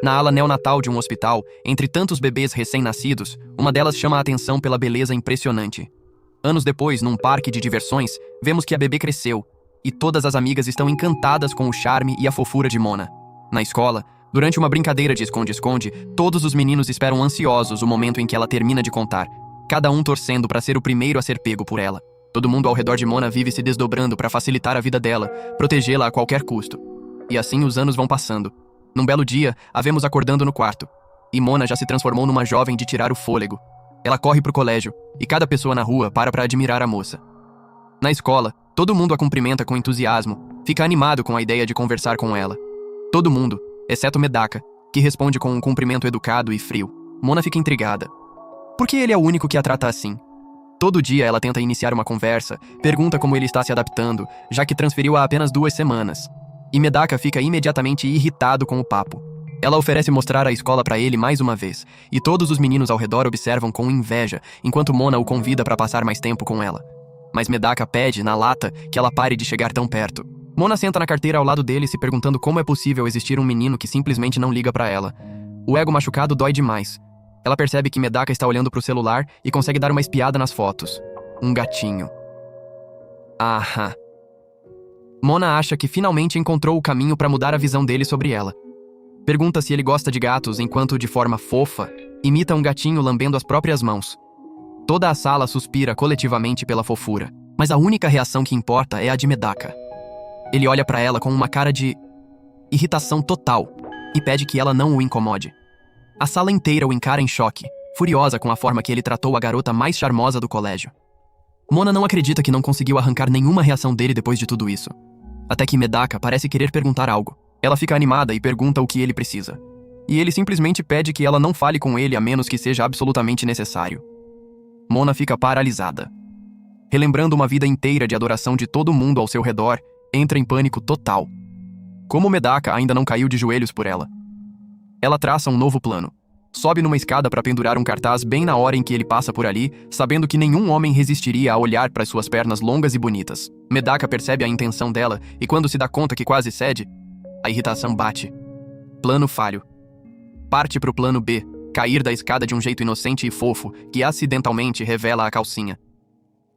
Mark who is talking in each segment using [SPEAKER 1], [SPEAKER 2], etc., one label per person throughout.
[SPEAKER 1] Na ala neonatal de um hospital, entre tantos bebês recém-nascidos, uma delas chama a atenção pela beleza impressionante. Anos depois, num parque de diversões, vemos que a bebê cresceu, e todas as amigas estão encantadas com o charme e a fofura de Mona. Na escola, durante uma brincadeira de esconde-esconde, todos os meninos esperam ansiosos o momento em que ela termina de contar, cada um torcendo para ser o primeiro a ser pego por ela. Todo mundo ao redor de Mona vive se desdobrando para facilitar a vida dela, protegê-la a qualquer custo. E assim os anos vão passando. Num belo dia, a vemos acordando no quarto. E Mona já se transformou numa jovem de tirar o fôlego. Ela corre pro colégio, e cada pessoa na rua para admirar a moça. Na escola, todo mundo a cumprimenta com entusiasmo, fica animado com a ideia de conversar com ela. Todo mundo, exceto Medaka, que responde com um cumprimento educado e frio. Mona fica intrigada. Por que ele é o único que a trata assim? Todo dia ela tenta iniciar uma conversa, pergunta como ele está se adaptando, já que transferiu há apenas 2 semanas. E Medaka fica imediatamente irritado com o papo. Ela oferece mostrar a escola para ele mais uma vez, e todos os meninos ao redor observam com inveja, enquanto Mona o convida para passar mais tempo com ela. Mas Medaka pede, na lata, que ela pare de chegar tão perto. Mona senta na carteira ao lado dele, se perguntando como é possível existir um menino que simplesmente não liga para ela. O ego machucado dói demais. Ela percebe que Medaka está olhando pro celular e consegue dar uma espiada nas fotos. Um gatinho. Aham. Mona acha que finalmente encontrou o caminho para mudar a visão dele sobre ela. Pergunta se ele gosta de gatos enquanto, de forma fofa, imita um gatinho lambendo as próprias mãos. Toda a sala suspira coletivamente pela fofura, mas a única reação que importa é a de Medaka. Ele olha para ela com uma cara de irritação total e pede que ela não o incomode. A sala inteira o encara em choque, furiosa com a forma que ele tratou a garota mais charmosa do colégio. Mona não acredita que não conseguiu arrancar nenhuma reação dele depois de tudo isso. Até que Medaka parece querer perguntar algo. Ela fica animada e pergunta o que ele precisa. E ele simplesmente pede que ela não fale com ele a menos que seja absolutamente necessário. Mona fica paralisada. Relembrando uma vida inteira de adoração de todo mundo ao seu redor, entra em pânico total. Como Medaka ainda não caiu de joelhos por ela. Ela traça um novo plano. Sobe numa escada para pendurar um cartaz bem na hora em que ele passa por ali, sabendo que nenhum homem resistiria a olhar para suas pernas longas e bonitas. Medaka percebe a intenção dela e quando se dá conta que quase cede, a irritação bate. Plano falho. Parte pro plano B, cair da escada de um jeito inocente e fofo, que acidentalmente revela a calcinha.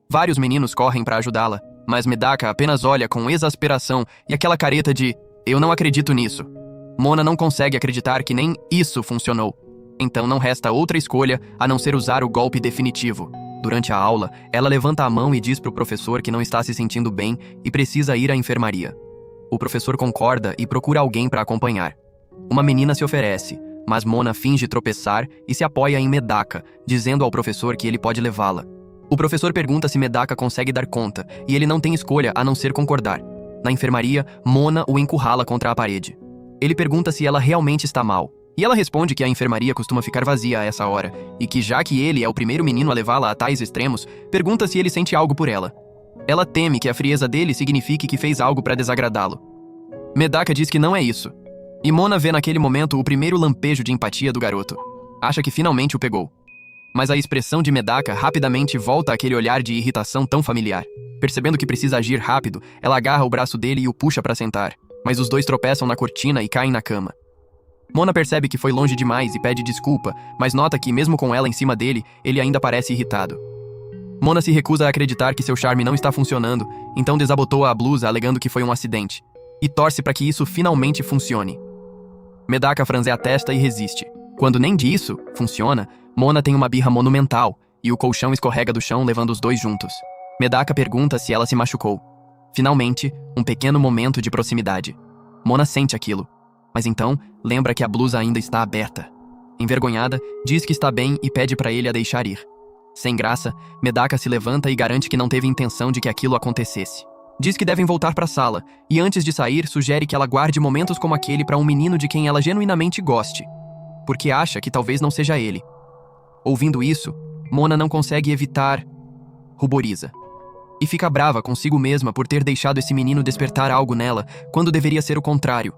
[SPEAKER 1] Vários meninos correm para ajudá-la, mas Medaka apenas olha com exasperação e aquela careta de "eu não acredito nisso". Mona não consegue acreditar que nem isso funcionou. Então não resta outra escolha a não ser usar o golpe definitivo. Durante a aula, ela levanta a mão e diz pro professor que não está se sentindo bem e precisa ir à enfermaria. O professor concorda e procura alguém para acompanhar. Uma menina se oferece, mas Mona finge tropeçar e se apoia em Medaka, dizendo ao professor que ele pode levá-la. O professor pergunta se Medaka consegue dar conta, e ele não tem escolha a não ser concordar. Na enfermaria, Mona o encurrala contra a parede. Ele pergunta se ela realmente está mal. E ela responde que a enfermaria costuma ficar vazia a essa hora, e que já que ele é o primeiro menino a levá-la a tais extremos, pergunta se ele sente algo por ela. Ela teme que a frieza dele signifique que fez algo para desagradá-lo. Medaka diz que não é isso. E Mona vê naquele momento o primeiro lampejo de empatia do garoto. Acha que finalmente o pegou. Mas a expressão de Medaka rapidamente volta àquele olhar de irritação tão familiar. Percebendo que precisa agir rápido, ela agarra o braço dele e o puxa para sentar. Mas os dois tropeçam na cortina e caem na cama. Mona percebe que foi longe demais e pede desculpa, mas nota que, mesmo com ela em cima dele, ele ainda parece irritado. Mona se recusa a acreditar que seu charme não está funcionando, então desabotoa a blusa alegando que foi um acidente, e torce para que isso finalmente funcione. Medaka franze a testa e resiste. Quando nem disso funciona, Mona tem uma birra monumental, e o colchão escorrega do chão levando os dois juntos. Medaka pergunta se ela se machucou. Finalmente, um pequeno momento de proximidade. Mona sente aquilo. Mas então, lembra que a blusa ainda está aberta. Envergonhada, diz que está bem e pede para ele a deixar ir. Sem graça, Medaka se levanta e garante que não teve intenção de que aquilo acontecesse. Diz que devem voltar para a sala, e antes de sair, sugere que ela guarde momentos como aquele para um menino de quem ela genuinamente goste, porque acha que talvez não seja ele. Ouvindo isso, Mona não consegue evitar... ruboriza. E fica brava consigo mesma por ter deixado esse menino despertar algo nela, quando deveria ser o contrário.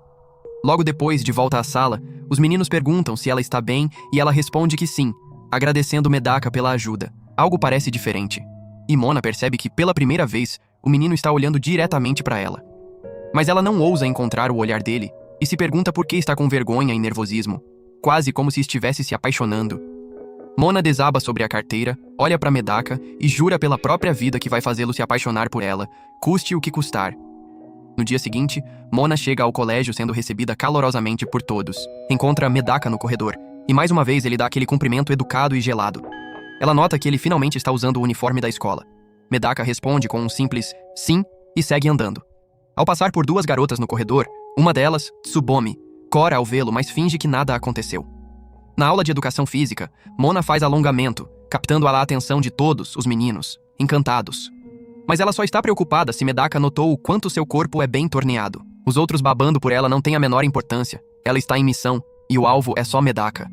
[SPEAKER 1] Logo depois, de volta à sala, os meninos perguntam se ela está bem e ela responde que sim, agradecendo Medaka pela ajuda. Algo parece diferente. E Mona percebe que, pela primeira vez, o menino está olhando diretamente para ela. Mas ela não ousa encontrar o olhar dele e se pergunta por que está com vergonha e nervosismo, quase como se estivesse se apaixonando. Mona desaba sobre a carteira, olha para Medaka e jura pela própria vida que vai fazê-lo se apaixonar por ela, custe o que custar. No dia seguinte, Mona chega ao colégio sendo recebida calorosamente por todos. Encontra Medaka no corredor, e mais uma vez ele dá aquele cumprimento educado e gelado. Ela nota que ele finalmente está usando o uniforme da escola. Medaka responde com um simples sim e segue andando. Ao passar por duas garotas no corredor, uma delas, Tsubomi, cora ao vê-lo, mas finge que nada aconteceu. Na aula de educação física, Mona faz alongamento, captando a atenção de todos os meninos, encantados. Mas ela só está preocupada se Medaka notou o quanto seu corpo é bem torneado. Os outros babando por ela não têm a menor importância. Ela está em missão, e o alvo é só Medaka.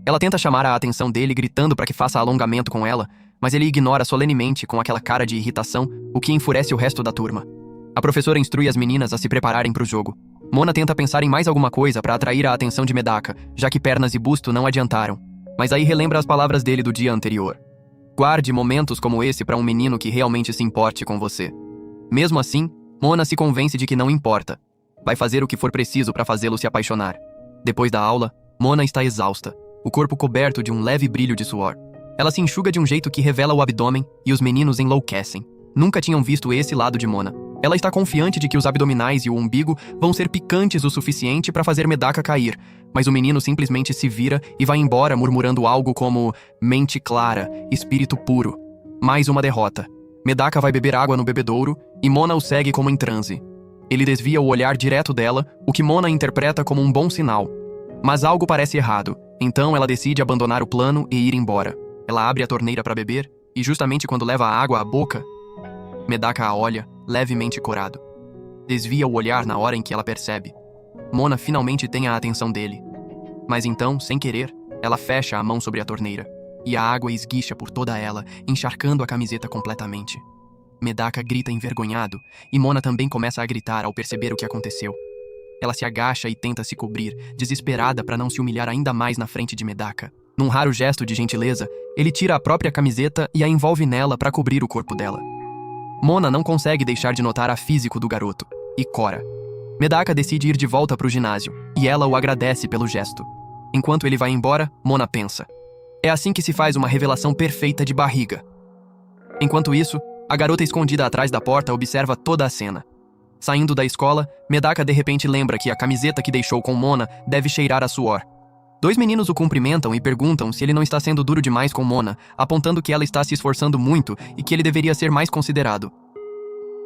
[SPEAKER 1] Ela tenta chamar a atenção dele gritando para que faça alongamento com ela, mas ele ignora solenemente com aquela cara de irritação, o que enfurece o resto da turma. A professora instrui as meninas a se prepararem para o jogo. Mona tenta pensar em mais alguma coisa para atrair a atenção de Medaka, já que pernas e busto não adiantaram. Mas aí relembra as palavras dele do dia anterior. Guarde momentos como esse para um menino que realmente se importe com você. Mesmo assim, Mona se convence de que não importa. Vai fazer o que for preciso para fazê-lo se apaixonar. Depois da aula, Mona está exausta, o corpo coberto de um leve brilho de suor. Ela se enxuga de um jeito que revela o abdômen e os meninos enlouquecem. Nunca tinham visto esse lado de Mona. Ela está confiante de que os abdominais e o umbigo vão ser picantes o suficiente para fazer Medaka cair, mas o menino simplesmente se vira e vai embora murmurando algo como mente clara, espírito puro. Mais uma derrota. Medaka vai beber água no bebedouro e Mona o segue como em transe. Ele desvia o olhar direto dela, o que Mona interpreta como um bom sinal. Mas algo parece errado, então ela decide abandonar o plano e ir embora. Ela abre a torneira para beber e justamente quando leva a água à boca, Medaka a olha, levemente corado. Desvia o olhar na hora em que ela percebe. Mona finalmente tem a atenção dele. Mas então, sem querer, ela fecha a mão sobre a torneira, e a água esguicha por toda ela, encharcando a camiseta completamente. Medaka grita envergonhado, e Mona também começa a gritar ao perceber o que aconteceu. Ela se agacha e tenta se cobrir, desesperada para não se humilhar ainda mais na frente de Medaka. Num raro gesto de gentileza, ele tira a própria camiseta e a envolve nela para cobrir o corpo dela. Mona não consegue deixar de notar a físico do garoto, e cora. Medaka decide ir de volta para o ginásio, e ela o agradece pelo gesto. Enquanto ele vai embora, Mona pensa. É assim que se faz uma revelação perfeita de barriga. Enquanto isso, a garota escondida atrás da porta observa toda a cena. Saindo da escola, Medaka de repente lembra que a camiseta que deixou com Mona deve cheirar a suor. Dois meninos o cumprimentam e perguntam se ele não está sendo duro demais com Mona, apontando que ela está se esforçando muito e que ele deveria ser mais considerado.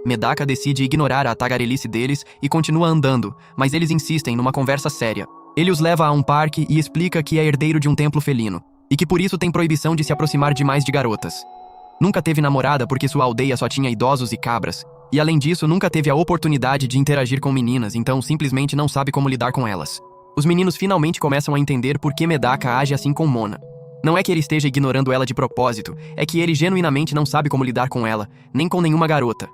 [SPEAKER 1] Medaka decide ignorar a tagarelice deles e continua andando, mas eles insistem numa conversa séria. Ele os leva a um parque e explica que é herdeiro de um templo felino, e que por isso tem proibição de se aproximar demais de garotas. Nunca teve namorada porque sua aldeia só tinha idosos e cabras, e além disso nunca teve a oportunidade de interagir com meninas, então simplesmente não sabe como lidar com elas. Os meninos finalmente começam a entender por que Medaka age assim com Mona. Não é que ele esteja ignorando ela de propósito, é que ele genuinamente não sabe como lidar com ela, nem com nenhuma garota.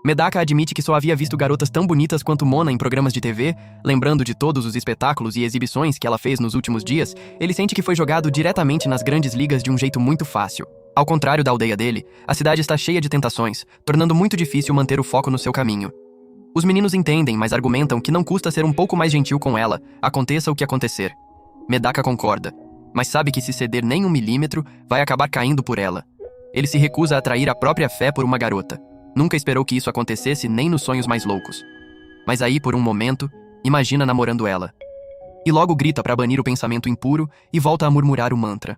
[SPEAKER 1] Medaka admite que só havia visto garotas tão bonitas quanto Mona em programas de TV, lembrando de todos os espetáculos e exibições que ela fez nos últimos dias, ele sente que foi jogado diretamente nas grandes ligas de um jeito muito fácil. Ao contrário da aldeia dele, a cidade está cheia de tentações, tornando muito difícil manter o foco no seu caminho. Os meninos entendem, mas argumentam que não custa ser um pouco mais gentil com ela, aconteça o que acontecer. Medaka concorda, mas sabe que se ceder nem 1 milímetro, vai acabar caindo por ela. Ele se recusa a trair a própria fé por uma garota. Nunca esperou que isso acontecesse nem nos sonhos mais loucos. Mas aí, por um momento, imagina namorando ela. E logo grita para banir o pensamento impuro e volta a murmurar o mantra.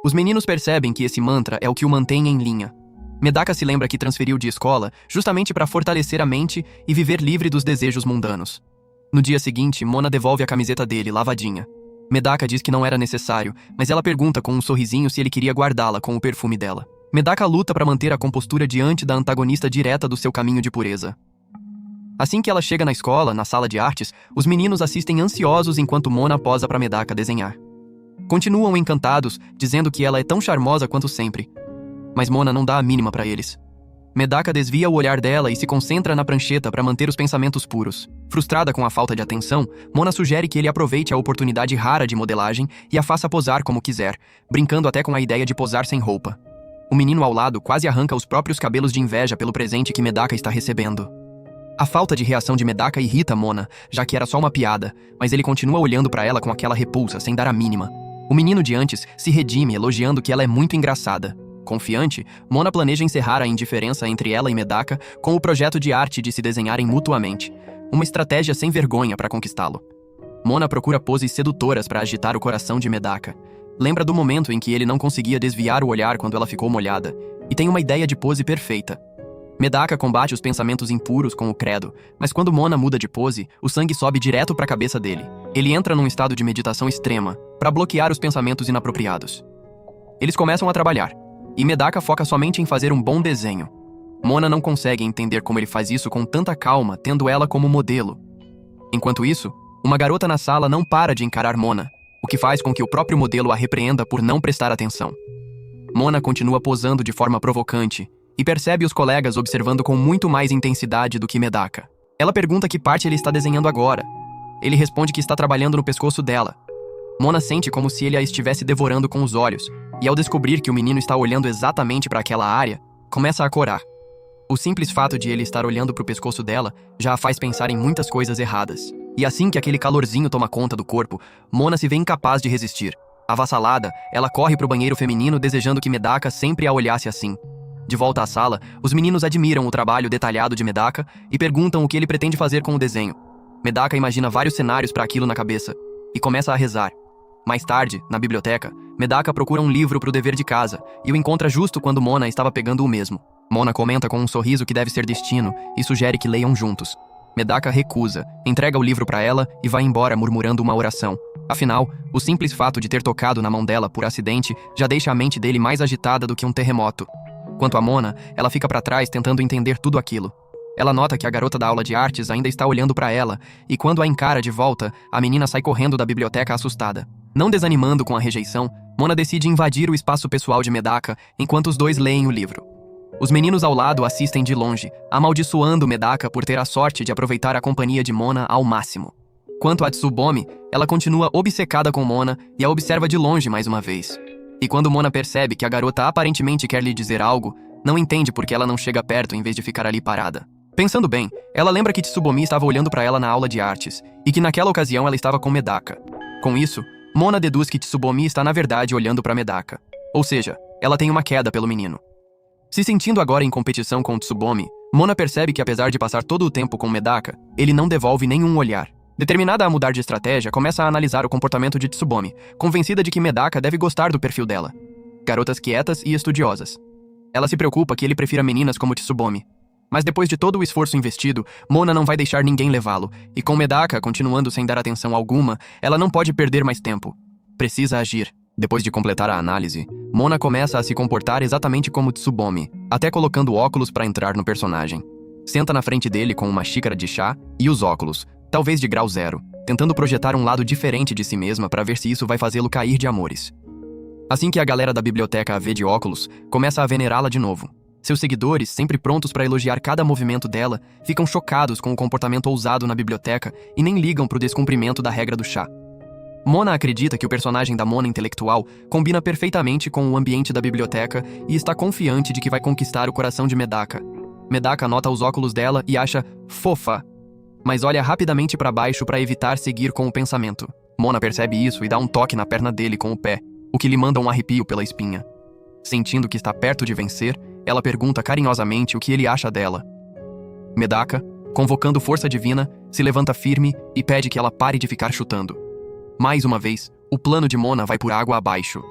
[SPEAKER 1] Os meninos percebem que esse mantra é o que o mantém em linha. Medaka se lembra que transferiu de escola justamente para fortalecer a mente e viver livre dos desejos mundanos. No dia seguinte, Mona devolve a camiseta dele, lavadinha. Medaka diz que não era necessário, mas ela pergunta com um sorrisinho se ele queria guardá-la com o perfume dela. Medaka luta para manter a compostura diante da antagonista direta do seu caminho de pureza. Assim que ela chega na escola, na sala de artes, os meninos assistem ansiosos enquanto Mona posa para Medaka desenhar. Continuam encantados, dizendo que ela é tão charmosa quanto sempre. Mas Mona não dá a mínima para eles. Medaka desvia o olhar dela e se concentra na prancheta para manter os pensamentos puros. Frustrada com a falta de atenção, Mona sugere que ele aproveite a oportunidade rara de modelagem e a faça posar como quiser, brincando até com a ideia de posar sem roupa. O menino ao lado quase arranca os próprios cabelos de inveja pelo presente que Medaka está recebendo. A falta de reação de Medaka irrita Mona, já que era só uma piada, mas ele continua olhando pra ela com aquela repulsa, sem dar a mínima. O menino de antes se redime elogiando que ela é muito engraçada. Confiante, Mona planeja encerrar a indiferença entre ela e Medaka com o projeto de arte de se desenharem mutuamente. Uma estratégia sem vergonha para conquistá-lo. Mona procura poses sedutoras para agitar o coração de Medaka. Lembra do momento em que ele não conseguia desviar o olhar quando ela ficou molhada, e tem uma ideia de pose perfeita. Medaka combate os pensamentos impuros com o credo, mas quando Mona muda de pose, o sangue sobe direto para a cabeça dele. Ele entra num estado de meditação extrema, para bloquear os pensamentos inapropriados. Eles começam a trabalhar, e Medaka foca somente em fazer um bom desenho. Mona não consegue entender como ele faz isso com tanta calma, tendo ela como modelo. Enquanto isso, uma garota na sala não para de encarar Mona, o que faz com que o próprio modelo a repreenda por não prestar atenção. Mona continua posando de forma provocante, e percebe os colegas observando com muito mais intensidade do que Medaka. Ela pergunta que parte ele está desenhando agora. Ele responde que está trabalhando no pescoço dela. Mona sente como se ele a estivesse devorando com os olhos, e ao descobrir que o menino está olhando exatamente para aquela área, começa a corar. O simples fato de ele estar olhando para o pescoço dela já a faz pensar em muitas coisas erradas. E assim que aquele calorzinho toma conta do corpo, Mona se vê incapaz de resistir. Avassalada, ela corre para o banheiro feminino desejando que Medaka sempre a olhasse assim. De volta à sala, os meninos admiram o trabalho detalhado de Medaka e perguntam o que ele pretende fazer com o desenho. Medaka imagina vários cenários para aquilo na cabeça e começa a rezar. Mais tarde, na biblioteca, Medaka procura um livro para o dever de casa e o encontra justo quando Mona estava pegando o mesmo. Mona comenta com um sorriso que deve ser destino e sugere que leiam juntos. Medaka recusa, entrega o livro para ela e vai embora murmurando uma oração. Afinal, o simples fato de ter tocado na mão dela por acidente já deixa a mente dele mais agitada do que um terremoto. Quanto a Mona, ela fica para trás tentando entender tudo aquilo. Ela nota que a garota da aula de artes ainda está olhando para ela, e quando a encara de volta, a menina sai correndo da biblioteca assustada. Não desanimando com a rejeição, Mona decide invadir o espaço pessoal de Medaka enquanto os dois leem o livro. Os meninos ao lado assistem de longe, amaldiçoando Medaka por ter a sorte de aproveitar a companhia de Mona ao máximo. Quanto a Tsubomi, ela continua obcecada com Mona e a observa de longe mais uma vez. E quando Mona percebe que a garota aparentemente quer lhe dizer algo, não entende por que ela não chega perto em vez de ficar ali parada. Pensando bem, ela lembra que Tsubomi estava olhando para ela na aula de artes, e que naquela ocasião ela estava com Medaka. Com isso, Mona deduz que Tsubomi está na verdade olhando para Medaka. Ou seja, ela tem uma queda pelo menino. Se sentindo agora em competição com Tsubomi, Mona percebe que apesar de passar todo o tempo com Medaka, ele não devolve nenhum olhar. Determinada a mudar de estratégia, começa a analisar o comportamento de Tsubomi, convencida de que Medaka deve gostar do perfil dela. Garotas quietas e estudiosas. Ela se preocupa que ele prefira meninas como Tsubomi. Mas depois de todo o esforço investido, Mona não vai deixar ninguém levá-lo, e com Medaka continuando sem dar atenção alguma, ela não pode perder mais tempo. Precisa agir. Depois de completar a análise, Mona começa a se comportar exatamente como Tsubomi, até colocando óculos para entrar no personagem. Senta na frente dele com uma xícara de chá e os óculos, talvez de grau 0, tentando projetar um lado diferente de si mesma para ver se isso vai fazê-lo cair de amores. Assim que a galera da biblioteca a vê de óculos, começa a venerá-la de novo. Seus seguidores, sempre prontos para elogiar cada movimento dela, ficam chocados com o comportamento ousado na biblioteca e nem ligam pro descumprimento da regra do chá. Mona acredita que o personagem da Mona intelectual combina perfeitamente com o ambiente da biblioteca e está confiante de que vai conquistar o coração de Medaka. Medaka nota os óculos dela e acha fofa, mas olha rapidamente para baixo para evitar seguir com o pensamento. Mona percebe isso e dá um toque na perna dele com o pé, o que lhe manda um arrepio pela espinha. Sentindo que está perto de vencer, ela pergunta carinhosamente o que ele acha dela. Medaka, convocando força divina, se levanta firme e pede que ela pare de ficar chutando. Mais uma vez, o plano de Mona vai por água abaixo.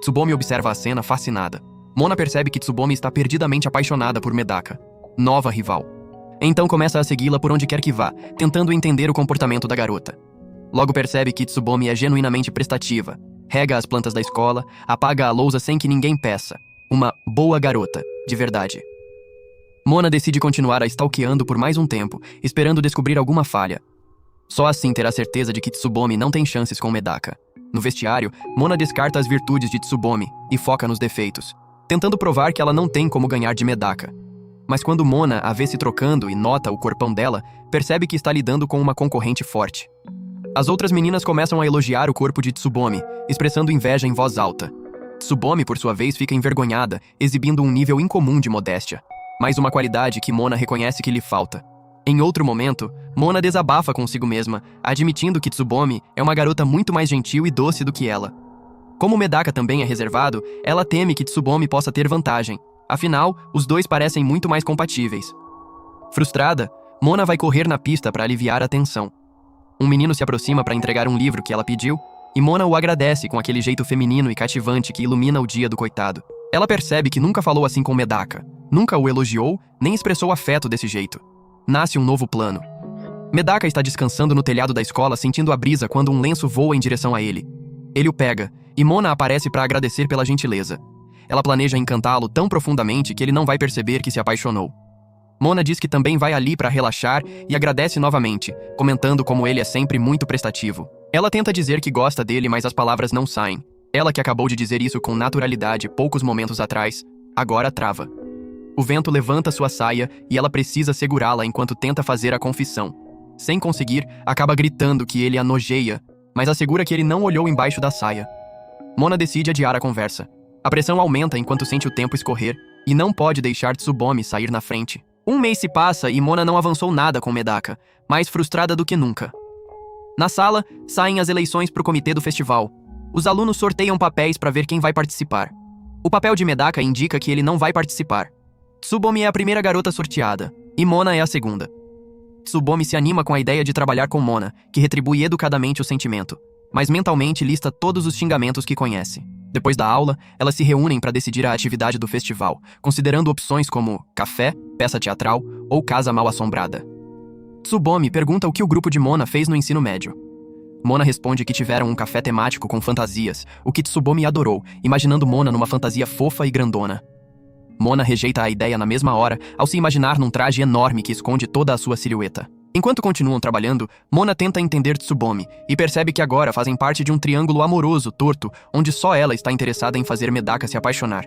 [SPEAKER 1] Tsubomi observa a cena fascinada. Mona percebe que Tsubomi está perdidamente apaixonada por Medaka, nova rival. Então começa a segui-la por onde quer que vá, tentando entender o comportamento da garota. Logo percebe que Tsubomi é genuinamente prestativa, rega as plantas da escola, apaga a lousa sem que ninguém peça. Uma boa garota, de verdade. Mona decide continuar a stalkeando por mais um tempo, esperando descobrir alguma falha. Só assim terá certeza de que Tsubomi não tem chances com Medaka. No vestiário, Mona descarta as virtudes de Tsubomi e foca nos defeitos, tentando provar que ela não tem como ganhar de Medaka. Mas quando Mona a vê se trocando e nota o corpão dela, percebe que está lidando com uma concorrente forte. As outras meninas começam a elogiar o corpo de Tsubomi, expressando inveja em voz alta. Tsubomi, por sua vez, fica envergonhada, exibindo um nível incomum de modéstia. Mais uma qualidade que Mona reconhece que lhe falta. Em outro momento, Mona desabafa consigo mesma, admitindo que Tsubomi é uma garota muito mais gentil e doce do que ela. Como Medaka também é reservado, ela teme que Tsubomi possa ter vantagem. Afinal, os dois parecem muito mais compatíveis. Frustrada, Mona vai correr na pista para aliviar a tensão. Um menino se aproxima para entregar um livro que ela pediu, e Mona o agradece com aquele jeito feminino e cativante que ilumina o dia do coitado. Ela percebe que nunca falou assim com Medaka, nunca o elogiou, nem expressou afeto desse jeito. Nasce um novo plano. Medaka está descansando no telhado da escola sentindo a brisa quando um lenço voa em direção a ele. Ele o pega, e Mona aparece para agradecer pela gentileza. Ela planeja encantá-lo tão profundamente que ele não vai perceber que se apaixonou. Mona diz que também vai ali para relaxar e agradece novamente, comentando como ele é sempre muito prestativo. Ela tenta dizer que gosta dele, mas as palavras não saem. Ela, que acabou de dizer isso com naturalidade poucos momentos atrás, agora trava. O vento levanta sua saia e ela precisa segurá-la enquanto tenta fazer a confissão. Sem conseguir, acaba gritando que ele a nojeia, mas assegura que ele não olhou embaixo da saia. Mona decide adiar a conversa. A pressão aumenta enquanto sente o tempo escorrer e não pode deixar Tsubomi sair na frente. Um mês se passa e Mona não avançou nada com Medaka, mais frustrada do que nunca. Na sala, saem as eleições para o comitê do festival. Os alunos sorteiam papéis para ver quem vai participar. O papel de Medaka indica que ele não vai participar. Tsubomi é a primeira garota sorteada, e Mona é a segunda. Tsubomi se anima com a ideia de trabalhar com Mona, que retribui educadamente o sentimento, mas mentalmente lista todos os xingamentos que conhece. Depois da aula, elas se reúnem para decidir a atividade do festival, considerando opções como café, peça teatral ou casa mal-assombrada. Tsubomi pergunta o que o grupo de Mona fez no ensino médio. Mona responde que tiveram um café temático com fantasias, o que Tsubomi adorou, imaginando Mona numa fantasia fofa e grandona. Mona rejeita a ideia na mesma hora, ao se imaginar num traje enorme que esconde toda a sua silhueta. Enquanto continuam trabalhando, Mona tenta entender Tsubomi e percebe que agora fazem parte de um triângulo amoroso torto, onde só ela está interessada em fazer Medaka se apaixonar.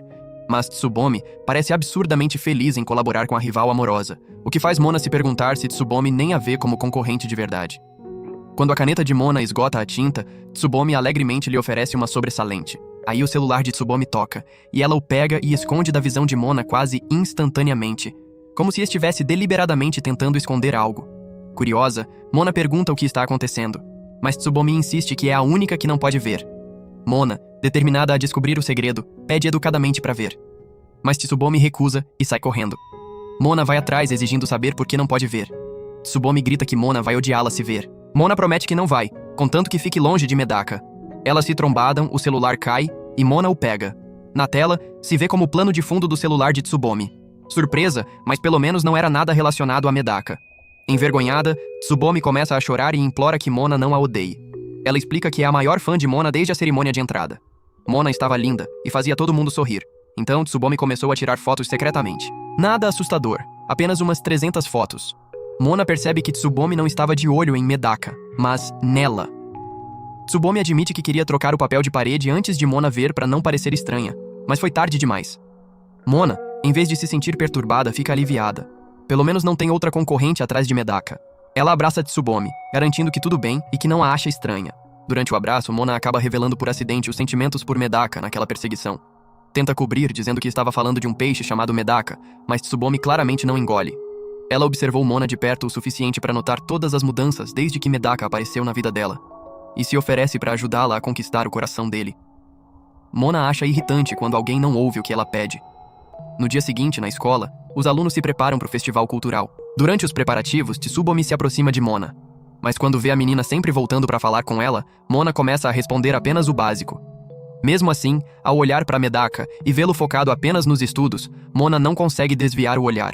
[SPEAKER 1] Mas Tsubomi parece absurdamente feliz em colaborar com a rival amorosa, o que faz Mona se perguntar se Tsubomi nem a vê como concorrente de verdade. Quando a caneta de Mona esgota a tinta, Tsubomi alegremente lhe oferece uma sobressalente. Aí o celular de Tsubomi toca, e ela o pega e esconde da visão de Mona quase instantaneamente, como se estivesse deliberadamente tentando esconder algo. Curiosa, Mona pergunta o que está acontecendo, mas Tsubomi insiste que é a única que não pode ver. Mona, determinada a descobrir o segredo, pede educadamente para ver. Mas Tsubomi recusa e sai correndo. Mona vai atrás exigindo saber por que não pode ver. Tsubomi grita que Mona vai odiá-la se ver. Mona promete que não vai, contanto que fique longe de Medaka. Elas se trombadam, o celular cai e Mona o pega. Na tela, se vê como plano de fundo do celular de Tsubomi. Surpresa, mas pelo menos não era nada relacionado a Medaka. Envergonhada, Tsubomi começa a chorar e implora que Mona não a odeie. Ela explica que é a maior fã de Mona desde a cerimônia de entrada. Mona estava linda e fazia todo mundo sorrir. Então Tsubomi começou a tirar fotos secretamente. Nada assustador, apenas umas 300 fotos. Mona percebe que Tsubomi não estava de olho em Medaka, mas nela. Tsubomi admite que queria trocar o papel de parede antes de Mona ver para não parecer estranha, mas foi tarde demais. Mona, em vez de se sentir perturbada, fica aliviada. Pelo menos não tem outra concorrente atrás de Medaka. Ela abraça Tsubomi, garantindo que tudo bem e que não a acha estranha. Durante o abraço, Mona acaba revelando por acidente os sentimentos por Medaka naquela perseguição. Tenta cobrir, dizendo que estava falando de um peixe chamado Medaka, mas Tsubomi claramente não engole. Ela observou Mona de perto o suficiente para notar todas as mudanças desde que Medaka apareceu na vida dela, e se oferece para ajudá-la a conquistar o coração dele. Mona acha irritante quando alguém não ouve o que ela pede. No dia seguinte, na escola, os alunos se preparam para o festival cultural. Durante os preparativos, Tsubomi se aproxima de Mona. Mas quando vê a menina sempre voltando para falar com ela, Mona começa a responder apenas o básico. Mesmo assim, ao olhar para Medaka e vê-lo focado apenas nos estudos, Mona não consegue desviar o olhar.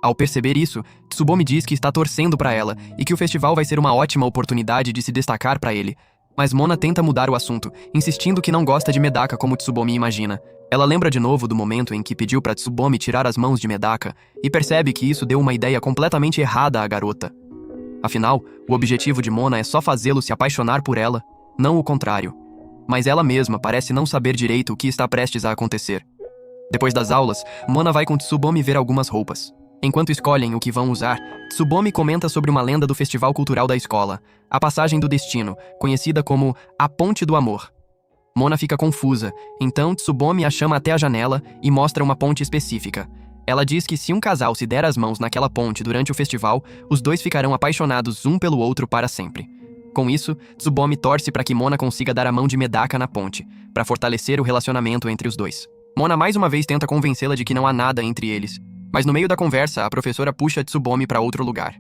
[SPEAKER 1] Ao perceber isso, Tsubomi diz que está torcendo para ela e que o festival vai ser uma ótima oportunidade de se destacar para ele. Mas Mona tenta mudar o assunto, insistindo que não gosta de Medaka como Tsubomi imagina. Ela lembra de novo do momento em que pediu para Tsubomi tirar as mãos de Medaka e percebe que isso deu uma ideia completamente errada à garota. Afinal, o objetivo de Mona é só fazê-lo se apaixonar por ela, não o contrário. Mas ela mesma parece não saber direito o que está prestes a acontecer. Depois das aulas, Mona vai com Tsubomi ver algumas roupas. Enquanto escolhem o que vão usar, Tsubomi comenta sobre uma lenda do Festival Cultural da escola, a Passagem do Destino, conhecida como a Ponte do Amor. Mona fica confusa, então Tsubomi a chama até a janela e mostra uma ponte específica. Ela diz que se um casal se der as mãos naquela ponte durante o festival, os dois ficarão apaixonados um pelo outro para sempre. Com isso, Tsubomi torce para que Mona consiga dar a mão de Medaka na ponte, para fortalecer o relacionamento entre os dois. Mona mais uma vez tenta convencê-la de que não há nada entre eles, mas no meio da conversa, a professora puxa Tsubomi para outro lugar.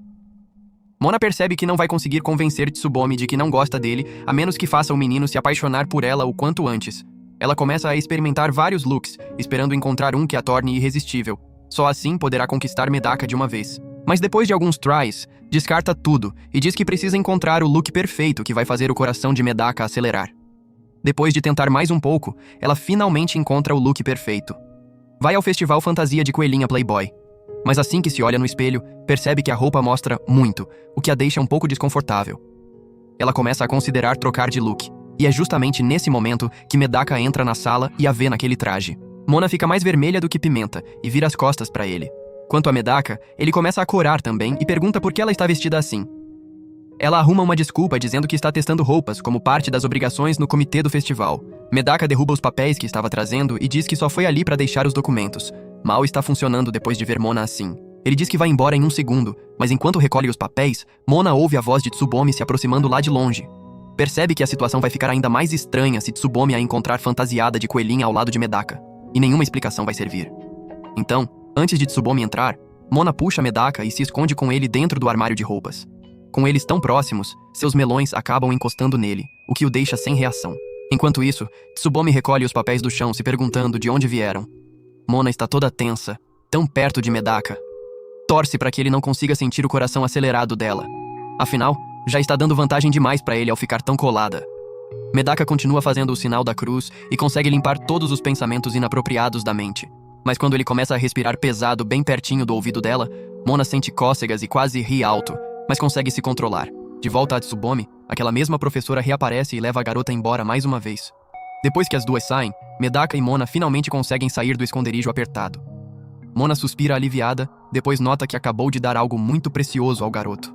[SPEAKER 1] Mona percebe que não vai conseguir convencer Tsubomi de que não gosta dele, a menos que faça o menino se apaixonar por ela o quanto antes. Ela começa a experimentar vários looks, esperando encontrar um que a torne irresistível. Só assim poderá conquistar Medaka de uma vez. Mas depois de alguns tries, descarta tudo e diz que precisa encontrar o look perfeito que vai fazer o coração de Medaka acelerar. Depois de tentar mais um pouco, ela finalmente encontra o look perfeito. Vai ao festival fantasia de coelhinha Playboy. Mas assim que se olha no espelho, percebe que a roupa mostra muito, o que a deixa um pouco desconfortável. Ela começa a considerar trocar de look, e é justamente nesse momento que Medaka entra na sala e a vê naquele traje. Mona fica mais vermelha do que pimenta e vira as costas para ele. Quanto a Medaka, ele começa a corar também e pergunta por que ela está vestida assim. Ela arruma uma desculpa dizendo que está testando roupas como parte das obrigações no comitê do festival. Medaka derruba os papéis que estava trazendo e diz que só foi ali para deixar os documentos. Mal está funcionando depois de ver Mona assim. Ele diz que vai embora em um segundo, mas enquanto recolhe os papéis, Mona ouve a voz de Tsubomi se aproximando lá de longe. Percebe que a situação vai ficar ainda mais estranha se Tsubomi a encontrar fantasiada de coelhinha ao lado de Medaka. E nenhuma explicação vai servir. Então, antes de Tsubomi entrar, Mona puxa Medaka e se esconde com ele dentro do armário de roupas. Com eles tão próximos, seus melões acabam encostando nele, o que o deixa sem reação. Enquanto isso, Tsubomi recolhe os papéis do chão se perguntando de onde vieram. Mona está toda tensa, tão perto de Medaka. Torce para que ele não consiga sentir o coração acelerado dela. Afinal, já está dando vantagem demais para ele ao ficar tão colada. Medaka continua fazendo o sinal da cruz e consegue limpar todos os pensamentos inapropriados da mente. Mas quando ele começa a respirar pesado bem pertinho do ouvido dela, Mona sente cócegas e quase ri alto, mas consegue se controlar. De volta a Tsubomi, aquela mesma professora reaparece e leva a garota embora mais uma vez. Depois que as duas saem, Medaka e Mona finalmente conseguem sair do esconderijo apertado. Mona suspira aliviada, depois nota que acabou de dar algo muito precioso ao garoto.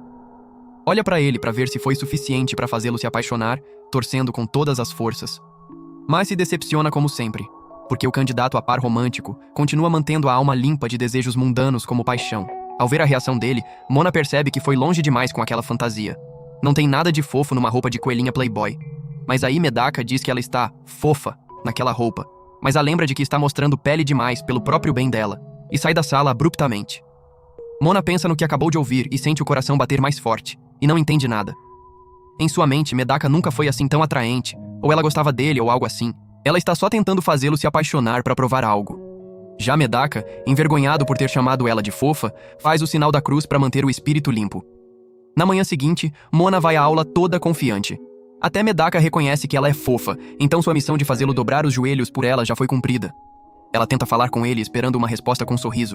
[SPEAKER 1] Olha para ele para ver se foi suficiente para fazê-lo se apaixonar, torcendo com todas as forças. Mas se decepciona como sempre, porque o candidato a par romântico continua mantendo a alma limpa de desejos mundanos como paixão. Ao ver a reação dele, Mona percebe que foi longe demais com aquela fantasia. Não tem nada de fofo numa roupa de coelhinha Playboy. Mas aí Medaka diz que ela está fofa naquela roupa, mas a lembra de que está mostrando pele demais pelo próprio bem dela, e sai da sala abruptamente. Mona pensa no que acabou de ouvir e sente o coração bater mais forte, e não entende nada. Em sua mente, Medaka nunca foi assim tão atraente, ou ela gostava dele ou algo assim. Ela está só tentando fazê-lo se apaixonar para provar algo. Já Medaka, envergonhado por ter chamado ela de fofa, faz o sinal da cruz para manter o espírito limpo. Na manhã seguinte, Mona vai à aula toda confiante. Até Medaka reconhece que ela é fofa, então sua missão de fazê-lo dobrar os joelhos por ela já foi cumprida. Ela tenta falar com ele esperando uma resposta com um sorriso.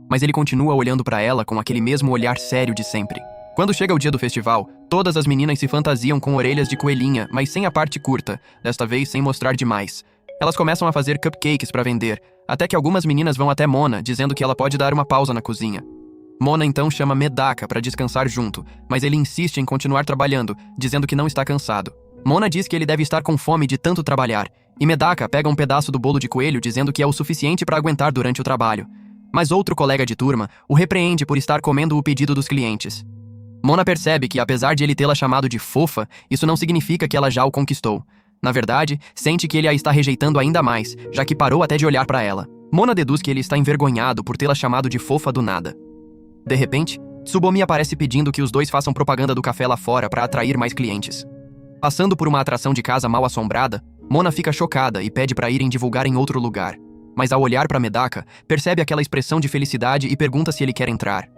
[SPEAKER 1] Mas ele continua olhando para ela com aquele mesmo olhar sério de sempre. Quando chega o dia do festival, todas as meninas se fantasiam com orelhas de coelhinha, mas sem a parte curta, desta vez sem mostrar demais. Elas começam a fazer cupcakes para vender, até que algumas meninas vão até Mona, dizendo que ela pode dar uma pausa na cozinha. Mona então chama Medaka para descansar junto, mas ele insiste em continuar trabalhando, dizendo que não está cansado. Mona diz que ele deve estar com fome de tanto trabalhar, e Medaka pega um pedaço do bolo de coelho dizendo que é o suficiente para aguentar durante o trabalho. Mas outro colega de turma o repreende por estar comendo o pedido dos clientes. Mona percebe que, apesar de ele tê-la chamado de fofa, isso não significa que ela já o conquistou. Na verdade, sente que ele a está rejeitando ainda mais, já que parou até de olhar para ela. Mona deduz que ele está envergonhado por tê-la chamado de fofa do nada. De repente, Tsubomi aparece pedindo que os dois façam propaganda do café lá fora para atrair mais clientes. Passando por uma atração de casa mal assombrada, Mona fica chocada e pede para irem divulgar em outro lugar. Mas ao olhar para Medaka, percebe aquela expressão de felicidade e pergunta se ele quer entrar.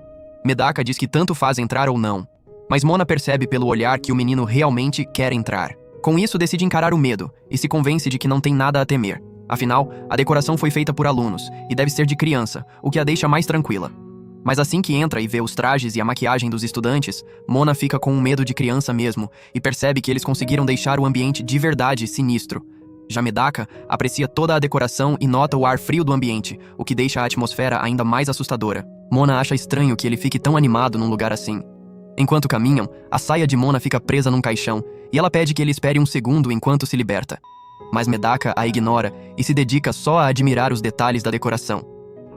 [SPEAKER 1] Medaka diz que tanto faz entrar ou não, mas Mona percebe pelo olhar que o menino realmente quer entrar. Com isso, decide encarar o medo e se convence de que não tem nada a temer. Afinal, a decoração foi feita por alunos e deve ser de criança, o que a deixa mais tranquila. Mas assim que entra e vê os trajes e a maquiagem dos estudantes, Mona fica com um medo de criança mesmo e percebe que eles conseguiram deixar o ambiente de verdade sinistro. Já Medaka aprecia toda a decoração e nota o ar frio do ambiente, o que deixa a atmosfera ainda mais assustadora. Mona acha estranho que ele fique tão animado num lugar assim. Enquanto caminham, a saia de Mona fica presa num caixão e ela pede que ele espere um segundo enquanto se liberta. Mas Medaka a ignora e se dedica só a admirar os detalhes da decoração.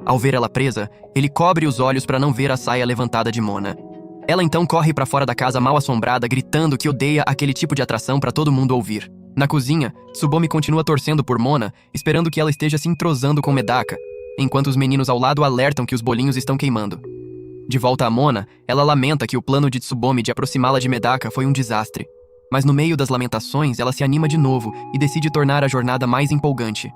[SPEAKER 1] Ao ver ela presa, ele cobre os olhos para não ver a saia levantada de Mona. Ela então corre para fora da casa mal assombrada, gritando que odeia aquele tipo de atração para todo mundo ouvir. Na cozinha, Tsubomi continua torcendo por Mona, esperando que ela esteja se entrosando com Medaka, enquanto os meninos ao lado alertam que os bolinhos estão queimando. De volta a Mona, ela lamenta que o plano de Tsubomi de aproximá-la de Medaka foi um desastre. Mas no meio das lamentações, ela se anima de novo e decide tornar a jornada mais empolgante.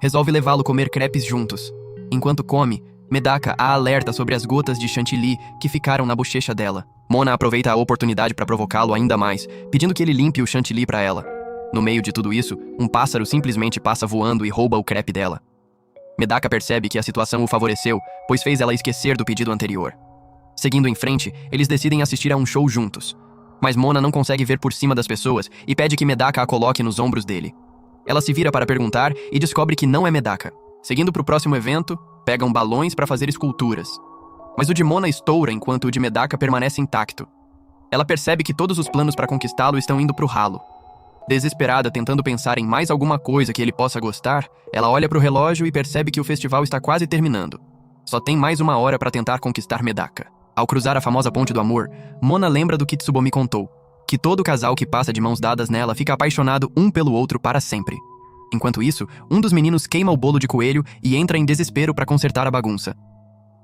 [SPEAKER 1] Resolve levá-lo comer crepes juntos. Enquanto come, Medaka a alerta sobre as gotas de chantilly que ficaram na bochecha dela. Mona aproveita a oportunidade para provocá-lo ainda mais, pedindo que ele limpe o chantilly para ela. No meio de tudo isso, um pássaro simplesmente passa voando e rouba o crepe dela. Medaka percebe que a situação o favoreceu, pois fez ela esquecer do pedido anterior. Seguindo em frente, eles decidem assistir a um show juntos. Mas Mona não consegue ver por cima das pessoas e pede que Medaka a coloque nos ombros dele. Ela se vira para perguntar e descobre que não é Medaka. Seguindo para o próximo evento, pegam balões para fazer esculturas. Mas o de Mona estoura enquanto o de Medaka permanece intacto. Ela percebe que todos os planos para conquistá-lo estão indo pro ralo. Desesperada, tentando pensar em mais alguma coisa que ele possa gostar, ela olha pro relógio e percebe que o festival está quase terminando. Só tem mais uma hora para tentar conquistar Medaka. Ao cruzar a famosa Ponte do Amor, Mona lembra do que Tsubomi contou, que todo casal que passa de mãos dadas nela fica apaixonado um pelo outro para sempre. Enquanto isso, um dos meninos queima o bolo de coelho e entra em desespero para consertar a bagunça.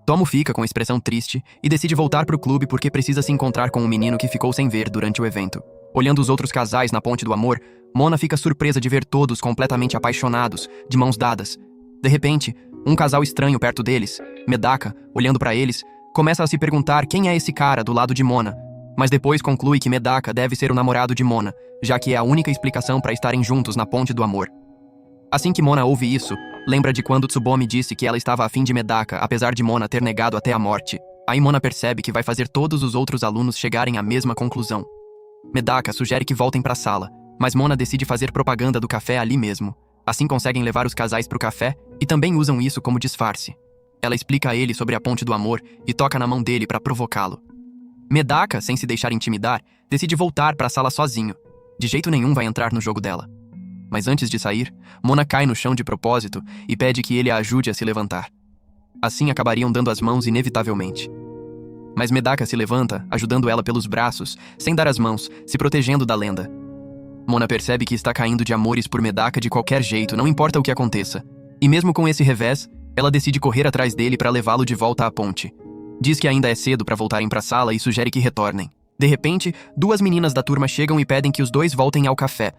[SPEAKER 1] Tomo fica com expressão triste e decide voltar pro clube porque precisa se encontrar com um menino que ficou sem ver durante o evento. Olhando os outros casais na Ponte do Amor, Mona fica surpresa de ver todos completamente apaixonados, de mãos dadas. De repente, um casal estranho perto deles, Medaka, olhando para eles, começa a se perguntar quem é esse cara do lado de Mona, mas depois conclui que Medaka deve ser o namorado de Mona, já que é a única explicação para estarem juntos na Ponte do Amor. Assim que Mona ouve isso, lembra de quando Tsubomi disse que ela estava afim de Medaka, apesar de Mona ter negado até a morte. Aí Mona percebe que vai fazer todos os outros alunos chegarem à mesma conclusão. Medaka sugere que voltem para a sala, mas Mona decide fazer propaganda do café ali mesmo. Assim conseguem levar os casais para o café e também usam isso como disfarce. Ela explica a ele sobre a Ponte do Amor e toca na mão dele para provocá-lo. Medaka, sem se deixar intimidar, decide voltar para a sala sozinho. De jeito nenhum vai entrar no jogo dela. Mas antes de sair, Mona cai no chão de propósito e pede que ele a ajude a se levantar. Assim acabariam dando as mãos inevitavelmente. Mas Medaka se levanta, ajudando ela pelos braços, sem dar as mãos, se protegendo da lenda. Mona percebe que está caindo de amores por Medaka de qualquer jeito, não importa o que aconteça. E mesmo com esse revés, ela decide correr atrás dele para levá-lo de volta à ponte. Diz que ainda é cedo para voltarem para a sala e sugere que retornem. De repente, duas meninas da turma chegam e pedem que os dois voltem ao café.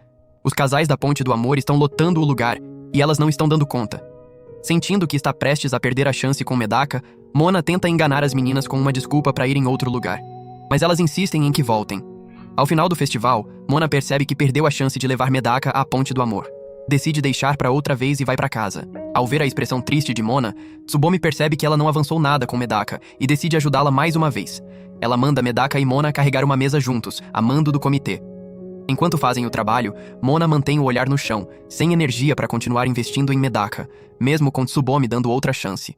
[SPEAKER 1] Os casais da Ponte do Amor estão lotando o lugar, e elas não estão dando conta. Sentindo que está prestes a perder a chance com Medaka, Mona tenta enganar as meninas com uma desculpa para ir em outro lugar. Mas elas insistem em que voltem. Ao final do festival, Mona percebe que perdeu a chance de levar Medaka à Ponte do Amor. Decide deixar para outra vez e vai para casa. Ao ver a expressão triste de Mona, Tsubomi percebe que ela não avançou nada com Medaka e decide ajudá-la mais uma vez. Ela manda Medaka e Mona carregar uma mesa juntos, a mando do comitê. Enquanto fazem o trabalho, Mona mantém o olhar no chão, sem energia para continuar investindo em Medaka, mesmo com Tsubomi dando outra chance.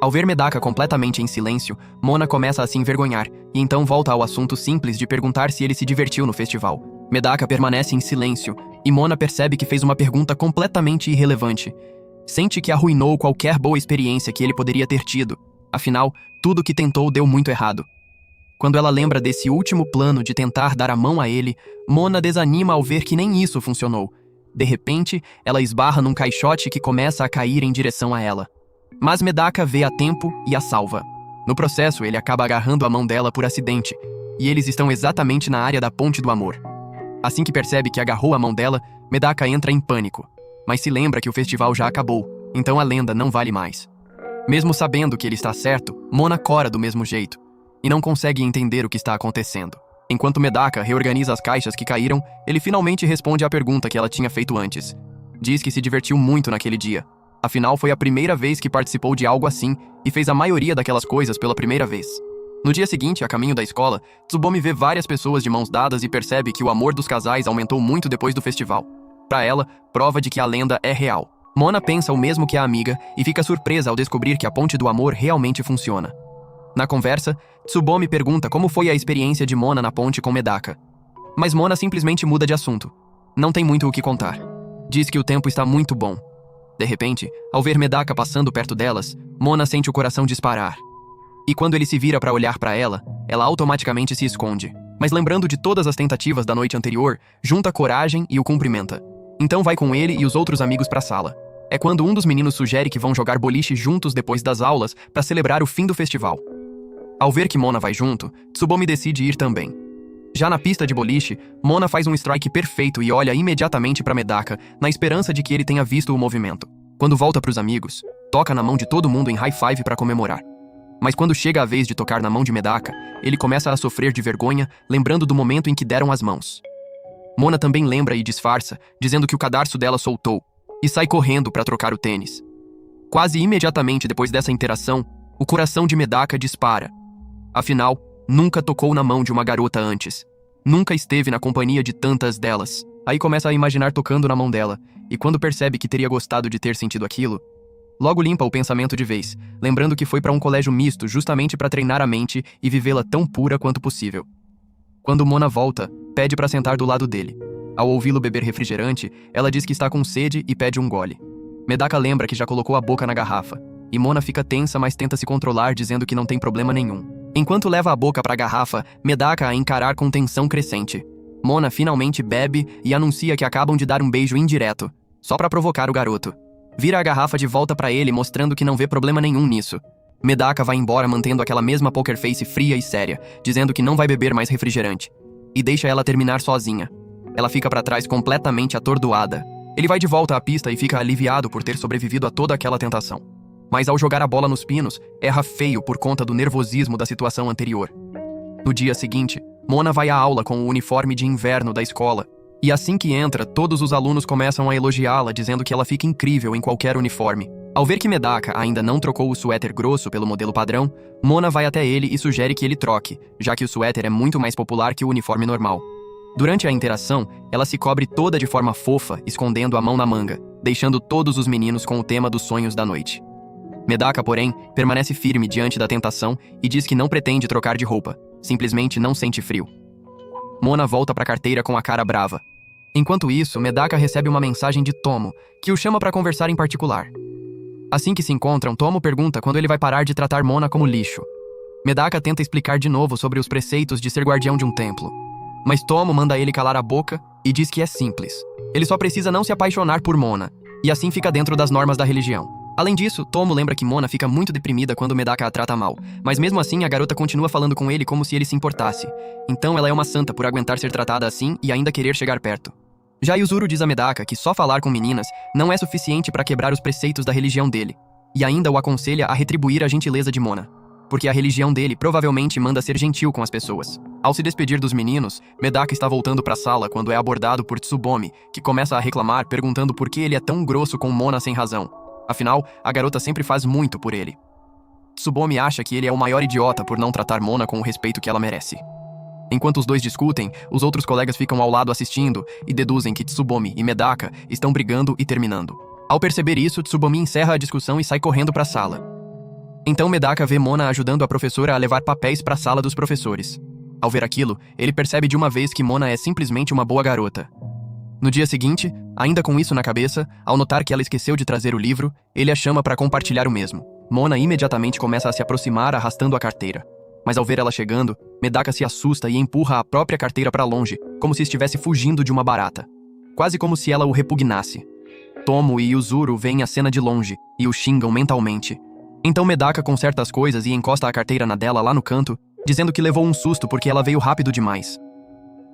[SPEAKER 1] Ao ver Medaka completamente em silêncio, Mona começa a se envergonhar, e então volta ao assunto simples de perguntar se ele se divertiu no festival. Medaka permanece em silêncio, e Mona percebe que fez uma pergunta completamente irrelevante. Sente que arruinou qualquer boa experiência que ele poderia ter tido. Afinal, tudo o que tentou deu muito errado. Quando ela lembra desse último plano de tentar dar a mão a ele, Mona desanima ao ver que nem isso funcionou. De repente, ela esbarra num caixote que começa a cair em direção a ela. Mas Medaka vê a tempo e a salva. No processo, ele acaba agarrando a mão dela por acidente, e eles estão exatamente na área da Ponte do Amor. Assim que percebe que agarrou a mão dela, Medaka entra em pânico. Mas se lembra que o festival já acabou, então a lenda não vale mais. Mesmo sabendo que ele está certo, Mona cora do mesmo jeito, e não consegue entender o que está acontecendo. Enquanto Medaka reorganiza as caixas que caíram, ele finalmente responde à pergunta que ela tinha feito antes. Diz que se divertiu muito naquele dia. Afinal, foi a primeira vez que participou de algo assim e fez a maioria daquelas coisas pela primeira vez. No dia seguinte, a caminho da escola, Tsubomi vê várias pessoas de mãos dadas e percebe que o amor dos casais aumentou muito depois do festival. Para ela, prova de que a lenda é real. Mona pensa o mesmo que a amiga e fica surpresa ao descobrir que a Ponte do Amor realmente funciona. Na conversa, Tsubomi pergunta como foi a experiência de Mona na ponte com Medaka. Mas Mona simplesmente muda de assunto. Não tem muito o que contar. Diz que o tempo está muito bom. De repente, ao ver Medaka passando perto delas, Mona sente o coração disparar. E quando ele se vira para olhar para ela, ela automaticamente se esconde. Mas lembrando de todas as tentativas da noite anterior, junta coragem e o cumprimenta. Então vai com ele e os outros amigos para a sala. É quando um dos meninos sugere que vão jogar boliche juntos depois das aulas para celebrar o fim do festival. Ao ver que Mona vai junto, Tsubomi decide ir também. Já na pista de boliche, Mona faz um strike perfeito e olha imediatamente para Medaka, na esperança de que ele tenha visto o movimento. Quando volta para os amigos, toca na mão de todo mundo em high five para comemorar. Mas quando chega a vez de tocar na mão de Medaka, ele começa a sofrer de vergonha, lembrando do momento em que deram as mãos. Mona também lembra e disfarça, dizendo que o cadarço dela soltou, e sai correndo para trocar o tênis. Quase imediatamente depois dessa interação, o coração de Medaka dispara. Afinal, nunca tocou na mão de uma garota antes. Nunca esteve na companhia de tantas delas. Aí começa a imaginar tocando na mão dela, e quando percebe que teria gostado de ter sentido aquilo, logo limpa o pensamento de vez, lembrando que foi para um colégio misto justamente para treinar a mente e vivê-la tão pura quanto possível. Quando Mona volta, pede para sentar do lado dele. Ao ouvi-lo beber refrigerante, ela diz que está com sede e pede um gole. Medaka lembra que já colocou a boca na garrafa, e Mona fica tensa, mas tenta se controlar, dizendo que não tem problema nenhum. Enquanto leva a boca para a garrafa, Medaka a encarar com tensão crescente. Mona finalmente bebe e anuncia que acabam de dar um beijo indireto, só para provocar o garoto. Vira a garrafa de volta para ele, mostrando que não vê problema nenhum nisso. Medaka vai embora mantendo aquela mesma poker face fria e séria, dizendo que não vai beber mais refrigerante. E deixa ela terminar sozinha. Ela fica para trás completamente atordoada. Ele vai de volta à pista e fica aliviado por ter sobrevivido a toda aquela tentação. Mas ao jogar a bola nos pinos, erra feio por conta do nervosismo da situação anterior. No dia seguinte, Mona vai à aula com o uniforme de inverno da escola. E assim que entra, todos os alunos começam a elogiá-la, dizendo que ela fica incrível em qualquer uniforme. Ao ver que Medaka ainda não trocou o suéter grosso pelo modelo padrão, Mona vai até ele e sugere que ele troque, já que o suéter é muito mais popular que o uniforme normal. Durante a interação, ela se cobre toda de forma fofa, escondendo a mão na manga, deixando todos os meninos com o tema dos sonhos da noite. Medaka, porém, permanece firme diante da tentação e diz que não pretende trocar de roupa, simplesmente não sente frio. Mona volta para a carteira com a cara brava. Enquanto isso, Medaka recebe uma mensagem de Tomo, que o chama para conversar em particular. Assim que se encontram, Tomo pergunta quando ele vai parar de tratar Mona como lixo. Medaka tenta explicar de novo sobre os preceitos de ser guardião de um templo. Mas Tomo manda ele calar a boca e diz que é simples. Ele só precisa não se apaixonar por Mona, e assim fica dentro das normas da religião. Além disso, Tomo lembra que Mona fica muito deprimida quando Medaka a trata mal, mas mesmo assim a garota continua falando com ele como se ele se importasse. Então ela é uma santa por aguentar ser tratada assim e ainda querer chegar perto. Já Yuzuru diz a Medaka que só falar com meninas não é suficiente para quebrar os preceitos da religião dele, e ainda o aconselha a retribuir a gentileza de Mona, porque a religião dele provavelmente manda ser gentil com as pessoas. Ao se despedir dos meninos, Medaka está voltando para a sala quando é abordado por Tsubomi, que começa a reclamar perguntando por que ele é tão grosso com Mona sem razão. Afinal, a garota sempre faz muito por ele. Tsubomi acha que ele é o maior idiota por não tratar Mona com o respeito que ela merece. Enquanto os dois discutem, os outros colegas ficam ao lado assistindo e deduzem que Tsubomi e Medaka estão brigando e terminando. Ao perceber isso, Tsubomi encerra a discussão e sai correndo para a sala. Então Medaka vê Mona ajudando a professora a levar papéis para a sala dos professores. Ao ver aquilo, ele percebe de uma vez que Mona é simplesmente uma boa garota. No dia seguinte, ainda com isso na cabeça, ao notar que ela esqueceu de trazer o livro, ele a chama para compartilhar o mesmo. Mona imediatamente começa a se aproximar arrastando a carteira. Mas ao ver ela chegando, Medaka se assusta e empurra a própria carteira para longe, como se estivesse fugindo de uma barata. Quase como se ela o repugnasse. Tomo e Yuzuru veem a cena de longe e o xingam mentalmente. Então Medaka conserta as coisas e encosta a carteira na dela lá no canto, dizendo que levou um susto porque ela veio rápido demais.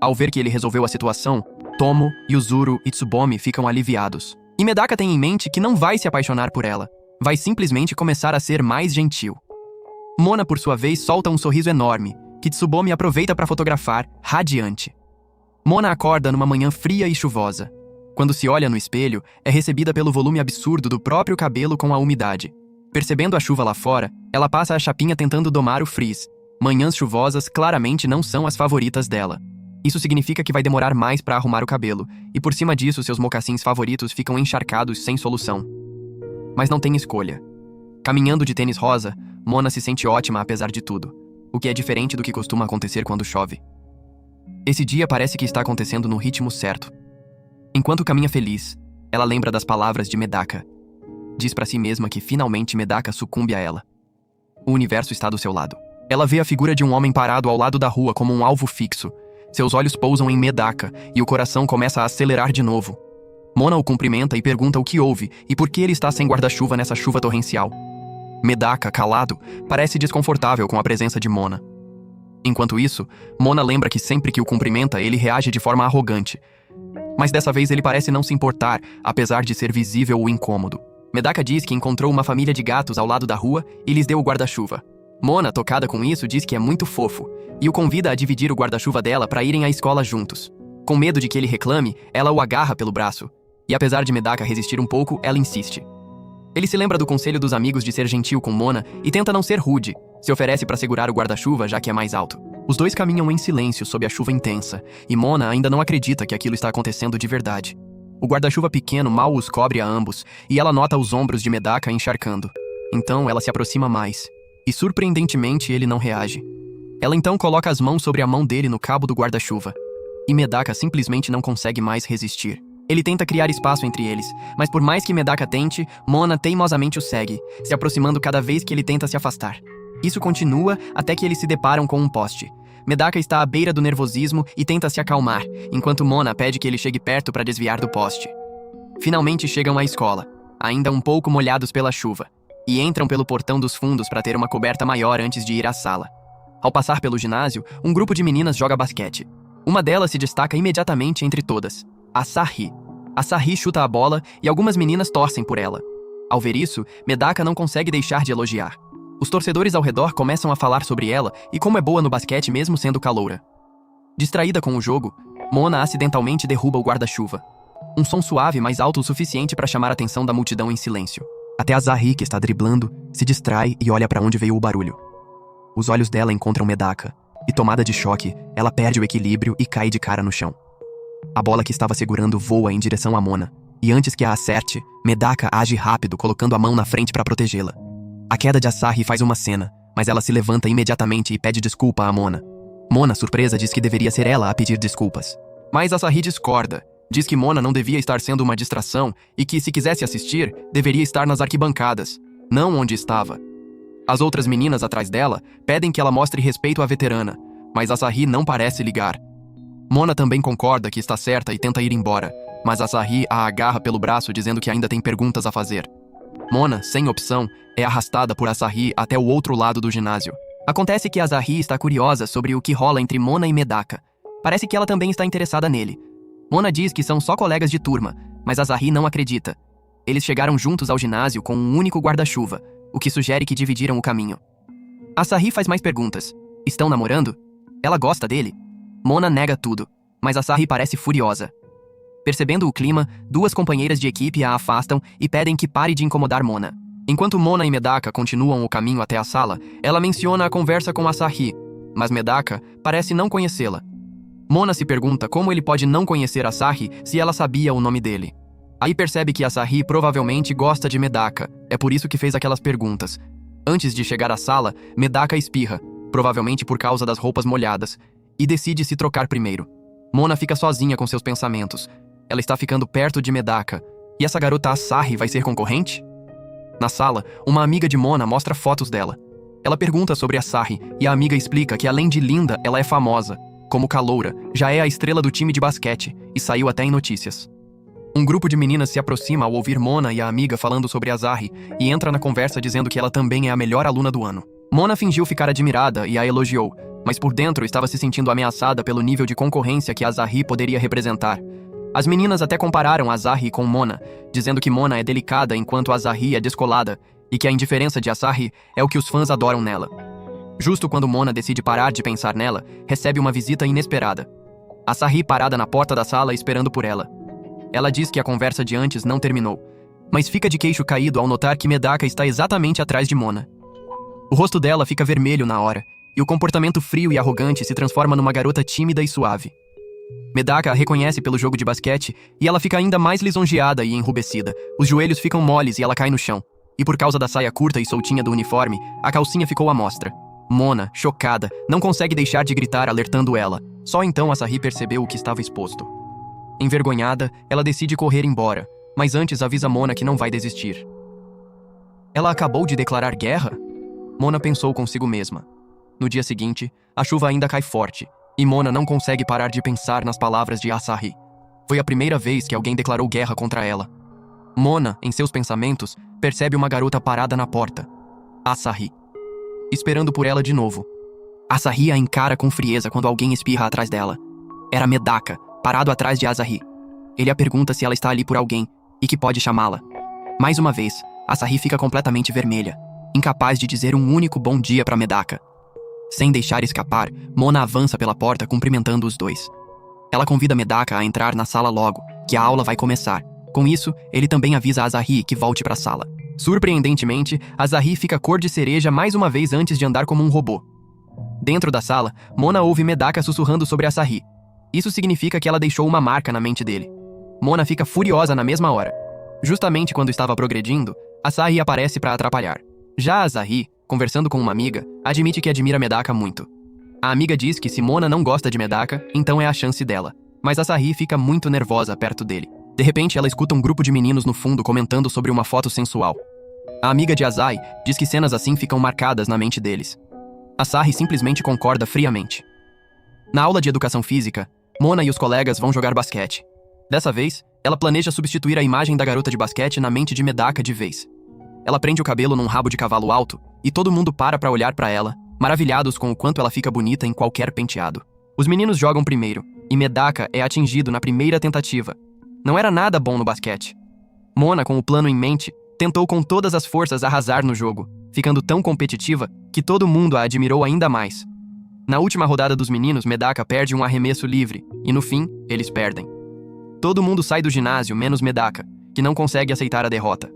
[SPEAKER 1] Ao ver que ele resolveu a situação, Tomo, Yuzuru e Tsubomi ficam aliviados. E Medaka tem em mente que não vai se apaixonar por ela. Vai simplesmente começar a ser mais gentil. Mona, por sua vez, solta um sorriso enorme, que Tsubomi aproveita para fotografar, radiante. Mona acorda numa manhã fria e chuvosa. Quando se olha no espelho, é recebida pelo volume absurdo do próprio cabelo com a umidade. Percebendo a chuva lá fora, ela passa a chapinha tentando domar o frizz. Manhãs chuvosas claramente não são as favoritas dela. Isso significa que vai demorar mais para arrumar o cabelo, e por cima disso seus mocassins favoritos ficam encharcados sem solução. Mas não tem escolha. Caminhando de tênis rosa, Mona se sente ótima apesar de tudo, o que é diferente do que costuma acontecer quando chove. Esse dia parece que está acontecendo no ritmo certo. Enquanto caminha feliz, ela lembra das palavras de Medaka. diz pra si mesma que finalmente Medaka sucumbe a ela. O universo está do seu lado. Ela vê a figura de um homem parado ao lado da rua como um alvo fixo. Seus olhos pousam em Medaka e o coração começa a acelerar de novo. Mona o cumprimenta e pergunta o que houve e por que ele está sem guarda-chuva nessa chuva torrencial. Medaka, calado, parece desconfortável com a presença de Mona. Enquanto isso, Mona lembra que sempre que o cumprimenta, ele reage de forma arrogante. Mas dessa vez ele parece não se importar, apesar de ser visível o incômodo. Medaka diz que encontrou uma família de gatos ao lado da rua e lhes deu o guarda-chuva. Mona, tocada com isso, diz que é muito fofo e o convida a dividir o guarda-chuva dela para irem à escola juntos. Com medo de que ele reclame, ela o agarra pelo braço. E apesar de Medaka resistir um pouco, ela insiste. Ele se lembra do conselho dos amigos de ser gentil com Mona e tenta não ser rude. Se oferece para segurar o guarda-chuva, já que é mais alto. Os dois caminham em silêncio sob a chuva intensa, e Mona ainda não acredita que aquilo está acontecendo de verdade. O guarda-chuva pequeno mal os cobre a ambos, e ela nota os ombros de Medaka encharcando. Então ela se aproxima mais, e surpreendentemente ele não reage. Ela então coloca as mãos sobre a mão dele no cabo do guarda-chuva, e Medaka simplesmente não consegue mais resistir. Ele tenta criar espaço entre eles, mas por mais que Medaka tente, Mona teimosamente o segue, se aproximando cada vez que ele tenta se afastar. Isso continua até que eles se deparam com um poste. Medaka está à beira do nervosismo e tenta se acalmar, enquanto Mona pede que ele chegue perto para desviar do poste. Finalmente chegam à escola, ainda um pouco molhados pela chuva, e entram pelo portão dos fundos para ter uma coberta maior antes de ir à sala. Ao passar pelo ginásio, um grupo de meninas joga basquete. Uma delas se destaca imediatamente entre todas, Asahi. Asahi chuta a bola e algumas meninas torcem por ela. Ao ver isso, Medaka não consegue deixar de elogiar. Os torcedores ao redor começam a falar sobre ela e como é boa no basquete mesmo sendo caloura. Distraída com o jogo, Mona acidentalmente derruba o guarda-chuva. Um som suave mais alto o suficiente para chamar a atenção da multidão em silêncio. Até Asahi, que está driblando, se distrai e olha para onde veio o barulho. Os olhos dela encontram Medaka, e tomada de choque, ela perde o equilíbrio e cai de cara no chão. A bola que estava segurando voa em direção a Mona, e antes que a acerte, Medaka age rápido, colocando a mão na frente para protegê-la. A queda de Asahi faz uma cena, mas ela se levanta imediatamente e pede desculpa a Mona. Mona, surpresa, diz que deveria ser ela a pedir desculpas. Mas Asahi discorda. Diz que Mona não devia estar sendo uma distração e que, se quisesse assistir, deveria estar nas arquibancadas, não onde estava. As outras meninas atrás dela pedem que ela mostre respeito à veterana, mas Asahi não parece ligar. Mona também concorda que está certa e tenta ir embora, mas Asahi a agarra pelo braço dizendo que ainda tem perguntas a fazer. Mona, sem opção, é arrastada por Asahi até o outro lado do ginásio. Acontece que Asahi está curiosa sobre o que rola entre Mona e Medaka. Parece que ela também está interessada nele. Mona diz que são só colegas de turma, mas Asahi não acredita. Eles chegaram juntos ao ginásio com um único guarda-chuva, o que sugere que dividiram o caminho. Asahi faz mais perguntas. Estão namorando? Ela gosta dele? Mona nega tudo, mas Asahi parece furiosa. Percebendo o clima, duas companheiras de equipe a afastam e pedem que pare de incomodar Mona. Enquanto Mona e Medaka continuam o caminho até a sala, ela menciona a conversa com Asahi, mas Medaka parece não conhecê-la. Mona se pergunta como ele pode não conhecer Asahi se ela sabia o nome dele. Aí percebe que Asahi provavelmente gosta de Medaka, é por isso que fez aquelas perguntas. Antes de chegar à sala, Medaka espirra, provavelmente por causa das roupas molhadas, e decide se trocar primeiro. Mona fica sozinha com seus pensamentos. Ela está ficando perto de Medaka. E essa garota Asahi vai ser concorrente? Na sala, uma amiga de Mona mostra fotos dela. Ela pergunta sobre Asahi e a amiga explica que além de linda, ela é famosa. Como caloura, já é a estrela do time de basquete e saiu até em notícias. Um grupo de meninas se aproxima ao ouvir Mona e a amiga falando sobre Asahi e entra na conversa dizendo que ela também é a melhor aluna do ano. Mona fingiu ficar admirada e a elogiou, mas por dentro estava se sentindo ameaçada pelo nível de concorrência que Asahi poderia representar. As meninas até compararam Asahi com Mona, dizendo que Mona é delicada enquanto Asahi é descolada e que a indiferença de Asahi é o que os fãs adoram nela. Justo quando Mona decide parar de pensar nela, recebe uma visita inesperada. Asahi parada na porta da sala esperando por ela. Ela diz que a conversa de antes não terminou, mas fica de queixo caído ao notar que Medaka está exatamente atrás de Mona. O rosto dela fica vermelho na hora, e o comportamento frio e arrogante se transforma numa garota tímida e suave. Medaka a reconhece pelo jogo de basquete e ela fica ainda mais lisonjeada e enrubescida. Os joelhos ficam moles e ela cai no chão. E por causa da saia curta e soltinha do uniforme, a calcinha ficou à mostra. Mona, chocada, não consegue deixar de gritar alertando ela. Só então Asahi percebeu o que estava exposto. Envergonhada, ela decide correr embora, mas antes avisa Mona que não vai desistir. Ela acabou de declarar guerra? Mona pensou consigo mesma. No dia seguinte, a chuva ainda cai forte, e Mona não consegue parar de pensar nas palavras de Asahi. Foi a primeira vez que alguém declarou guerra contra ela. Mona, em seus pensamentos, percebe uma garota parada na porta. Asahi. Esperando por ela de novo. Asahi a encara com frieza quando alguém espirra atrás dela. Era Medaka, parado atrás de Asahi. Ele a pergunta se ela está ali por alguém e que pode chamá-la. Mais uma vez, Asahi fica completamente vermelha, incapaz de dizer um único bom dia para Medaka. Sem deixar escapar, Mona avança pela porta cumprimentando os dois. Ela convida Medaka a entrar na sala logo, que a aula vai começar. Com isso, ele também avisa Asahi que volte para a sala. Surpreendentemente, Asahi fica cor de cereja mais uma vez antes de andar como um robô. Dentro da sala, Mona ouve Medaka sussurrando sobre Asahi. Isso significa que ela deixou uma marca na mente dele. Mona fica furiosa na mesma hora. Justamente quando estava progredindo, Asahi aparece para atrapalhar. Já Asahi, conversando com uma amiga, admite que admira Medaka muito. A amiga diz que se Mona não gosta de Medaka, então é a chance dela. Mas Asahi fica muito nervosa perto dele. De repente, ela escuta um grupo de meninos no fundo comentando sobre uma foto sensual. A amiga de Asahi diz que cenas assim ficam marcadas na mente deles. Asahi simplesmente concorda friamente. Na aula de educação física, Mona e os colegas vão jogar basquete. Dessa vez, ela planeja substituir a imagem da garota de basquete na mente de Medaka de vez. Ela prende o cabelo num rabo de cavalo alto e todo mundo para olhar para ela, maravilhados com o quanto ela fica bonita em qualquer penteado. Os meninos jogam primeiro e Medaka é atingido na primeira tentativa. Não era nada bom no basquete. Mona, com o plano em mente, tentou com todas as forças arrasar no jogo, ficando tão competitiva que todo mundo a admirou ainda mais. Na última rodada dos meninos, Medaka perde um arremesso livre e, no fim, eles perdem. Todo mundo sai do ginásio, menos Medaka, que não consegue aceitar a derrota.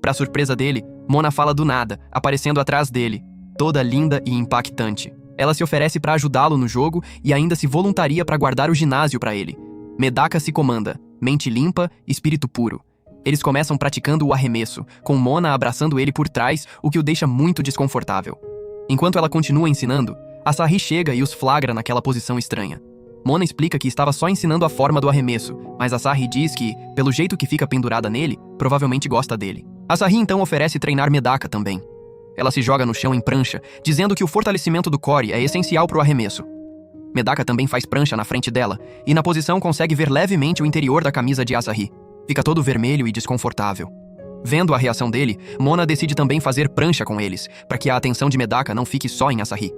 [SPEAKER 1] Pra surpresa dele, Mona fala do nada, aparecendo atrás dele, toda linda e impactante. Ela se oferece para ajudá-lo no jogo e ainda se voluntaria para guardar o ginásio para ele. Medaka se comanda, mente limpa, espírito puro. Eles começam praticando o arremesso, com Mona abraçando ele por trás, o que o deixa muito desconfortável. Enquanto ela continua ensinando, Asahi chega e os flagra naquela posição estranha. Mona explica que estava só ensinando a forma do arremesso, mas Asahi diz que, pelo jeito que fica pendurada nele, provavelmente gosta dele. Asahi então oferece treinar Medaka também. Ela se joga no chão em prancha, dizendo que o fortalecimento do core é essencial para o arremesso. Medaka também faz prancha na frente dela, e na posição consegue ver levemente o interior da camisa de Asahi. Fica todo vermelho e desconfortável. Vendo a reação dele, Mona decide também fazer prancha com eles, para que a atenção de Medaka não fique só em Asahi.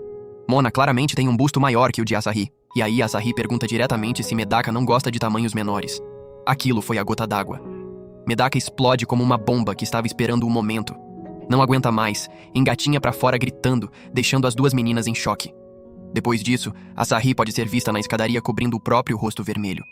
[SPEAKER 1] Mona claramente tem um busto maior que o de Asahi, e aí Asahi pergunta diretamente se Medaka não gosta de tamanhos menores. Aquilo foi a gota d'água. Medaka explode como uma bomba que estava esperando um momento. Não aguenta mais, engatinha pra fora gritando, deixando as duas meninas em choque. Depois disso, Asahi pode ser vista na escadaria cobrindo o próprio rosto vermelho.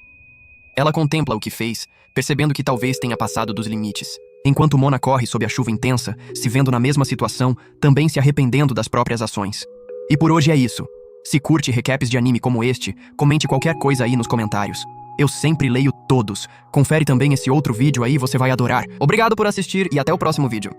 [SPEAKER 1] Ela contempla o que fez, percebendo que talvez tenha passado dos limites. Enquanto Mona corre sob a chuva intensa, se vendo na mesma situação, também se arrependendo das próprias ações. E por hoje é isso. Se curte recaps de anime como este, comente qualquer coisa aí nos comentários. Eu sempre leio todos. Confere também esse outro vídeo aí, você vai adorar. Obrigado por assistir e até o próximo vídeo.